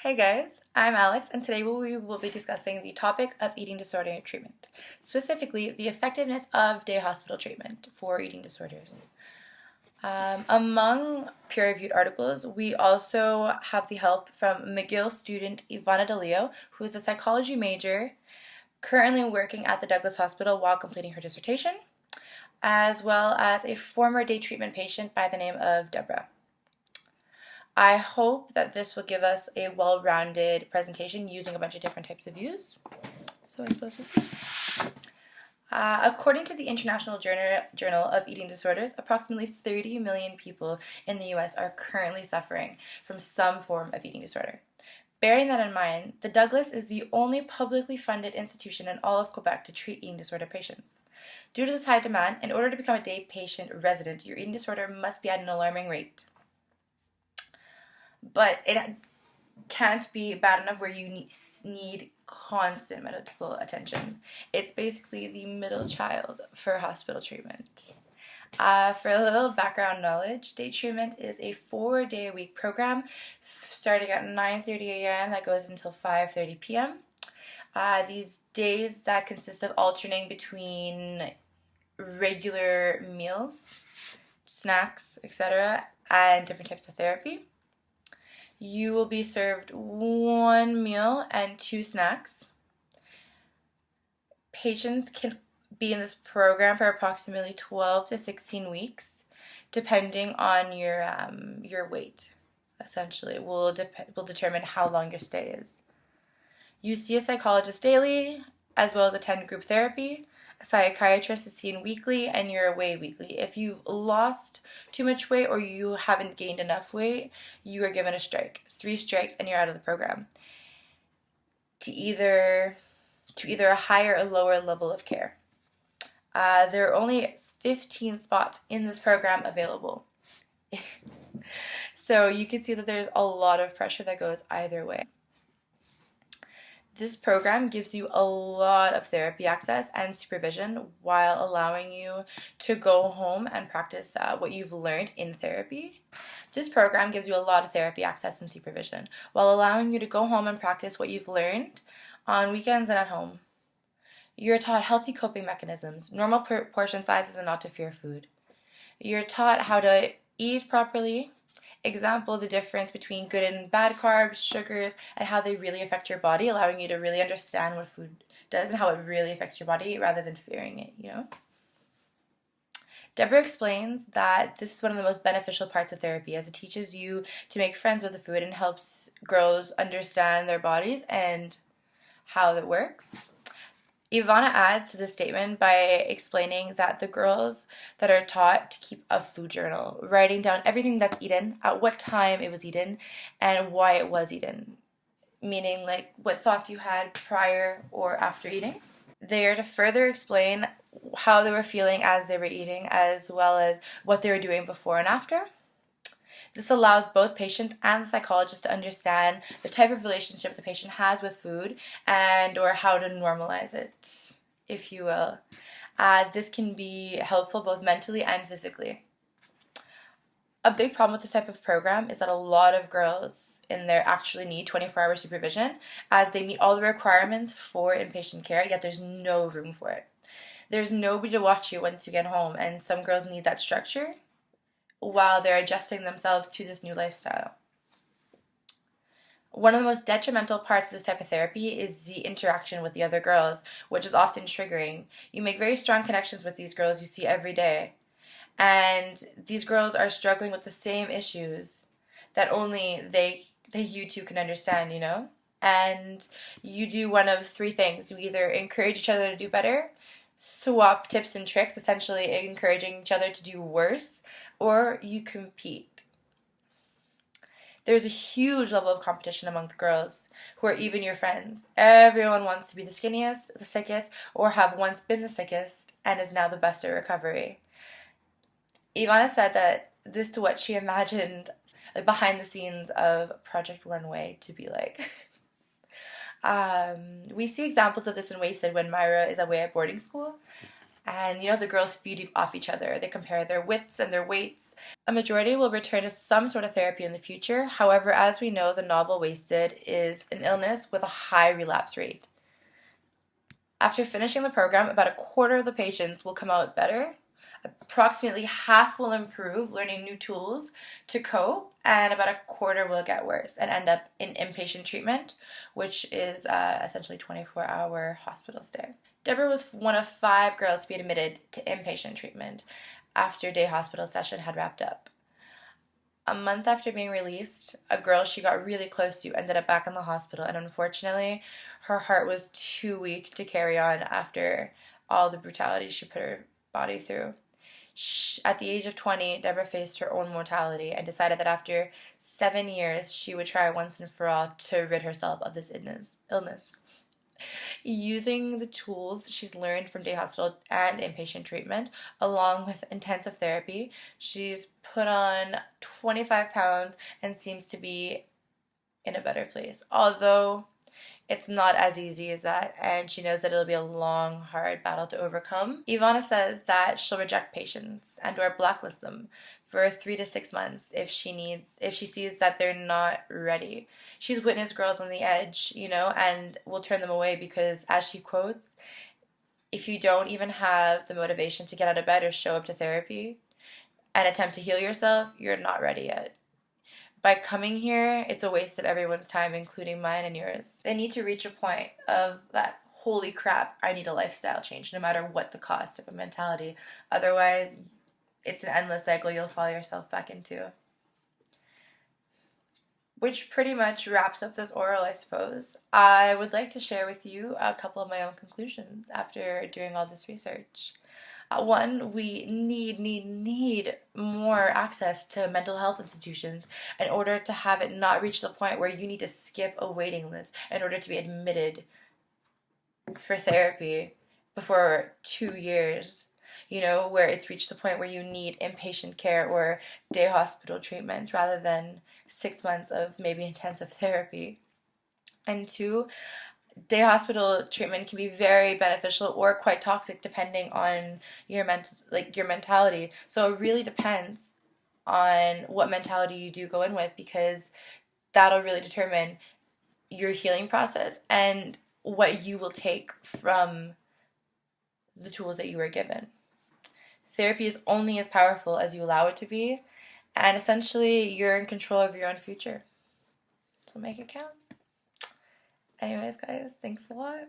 Hey guys, I'm Alex, and today we will be discussing the topic of eating disorder treatment, specifically the effectiveness of day hospital treatment for eating disorders. Among peer-reviewed articles, we also have the help from McGill student Ivana DeLeo, who is a psychology major currently working at the Douglas Hospital while completing her dissertation, as well as a former day treatment patient by the name of Deborah. I hope that this will give us a well-rounded presentation using a bunch of different types of views. So I suppose we'll see. According to the International Journal of Eating Disorders, approximately 30 million people in the US are currently suffering from some form of eating disorder. Bearing that in mind, the Douglas is the only publicly funded institution in all of Quebec to treat eating disorder patients. Due to this high demand, in order to become a day patient resident, your eating disorder must be at an alarming rate. But it can't be bad enough where you need constant medical attention. It's basically the middle child for hospital treatment. For a little background knowledge, day treatment is a 4-day-a-week program starting at 9:30 a.m. that goes until 5:30 p.m. These days that consist of alternating between regular meals, snacks, etc., and different types of therapy. You will be served one meal and 2 snacks. Patients can be in this program for approximately 12 to 16 weeks, depending on your weight. Essentially, will determine how long your stay is. You see a psychologist daily, as well as attend group therapy. A psychiatrist is seen weekly, and you're away weekly. If you've lost too much weight or you haven't gained enough weight, you are given a strike. 3 strikes and you're out of the program. To either a higher or lower level of care. There are only 15 spots in this program available. So you can see that there's a lot of pressure that goes either way. This program gives you a lot of therapy access and supervision while allowing you to go home and practice what you've learned in therapy. This program gives you a lot of therapy access and supervision while allowing you to go home and practice what you've learned on weekends and at home. You're taught healthy coping mechanisms, normal portion sizes, and not to fear food. You're taught how to eat properly. Example, the difference between good and bad carbs, sugars, and how they really affect your body, allowing you to really understand what food does and how it really affects your body rather than fearing it. Deborah explains that this is one of the most beneficial parts of therapy, as it teaches you to make friends with the food and helps girls understand their bodies and how it works. Ivana adds to the statement by explaining that the girls that are taught to keep a food journal, writing down everything that's eaten, at what time it was eaten, and why it was eaten, meaning like what thoughts you had prior or after eating. They are to further explain how they were feeling as they were eating, as well as what they were doing before and after. This allows both patients and the psychologist to understand the type of relationship the patient has with food and or how to normalize it, if you will. This can be helpful both mentally and physically. A big problem with this type of program is that a lot of girls in there actually need 24-hour supervision, as they meet all the requirements for inpatient care, yet there's no room for it. There's nobody to watch you once you get home, and some girls need that structure while they're adjusting themselves to this new lifestyle. One of the most detrimental parts of this type of therapy is the interaction with the other girls, which is often triggering. You make very strong connections with these girls you see every day, and these girls are struggling with the same issues that only you two can understand, And you do one of 3 things. You either encourage each other to do better, swap tips and tricks, essentially encouraging each other to do worse, or you compete. There's a huge level of competition among the girls who are even your friends. Everyone wants to be the skinniest, the sickest, or have once been the sickest and is now the best at recovery. Ivana said that this is what she imagined behind the scenes of Project Runway to be like. We see examples of this in Wasted when Myra is away at boarding school. And the girls feed off each other. They compare their wits and their weights. A majority will return to some sort of therapy in the future. However, as we know, the novel wasted is an illness with a high relapse rate. After finishing the program, about a quarter of the patients will come out better. Approximately half will improve, learning new tools to cope, and about a quarter will get worse and end up in inpatient treatment, which is essentially 24-hour hospital stay. Deborah was one of 5 girls to be admitted to inpatient treatment after day hospital session had wrapped up. A month after being released, a girl she got really close to ended up back in the hospital, and unfortunately, her heart was too weak to carry on after all the brutality she put her body through. At the age of 20, Deborah faced her own mortality and decided that after 7 years, she would try once and for all to rid herself of this illness. Using the tools she's learned from day hospital and inpatient treatment, along with intensive therapy, she's put on 25 pounds and seems to be in a better place. Although it's not as easy as that, and she knows that it'll be a long, hard battle to overcome. Ivana says that she'll reject patients and or blacklist them for 3 to 6 months if she sees that they're not ready. She's witnessed girls on the edge, and will turn them away because, as she quotes, if you don't even have the motivation to get out of bed or show up to therapy and attempt to heal yourself, you're not ready yet. By coming here, it's a waste of everyone's time, including mine and yours. They need to reach a point of that, holy crap, I need a lifestyle change, no matter what the cost of a mentality. Otherwise, it's an endless cycle you'll fall yourself back into. Which pretty much wraps up this oral, I suppose. I would like to share with you a couple of my own conclusions after doing all this research. One, we need more access to mental health institutions in order to have it not reach the point where you need to skip a waiting list in order to be admitted for therapy before 2 years, where it's reached the point where you need inpatient care or day hospital treatment rather than 6 months of maybe intensive therapy. And 2, day hospital treatment can be very beneficial or quite toxic depending on your mentality. So it really depends on what mentality you do go in with, because that'll really determine your healing process and what you will take from the tools that you were given. Therapy is only as powerful as you allow it to be, and essentially you're in control of your own future. So make it count. Anyways, guys, thanks a lot.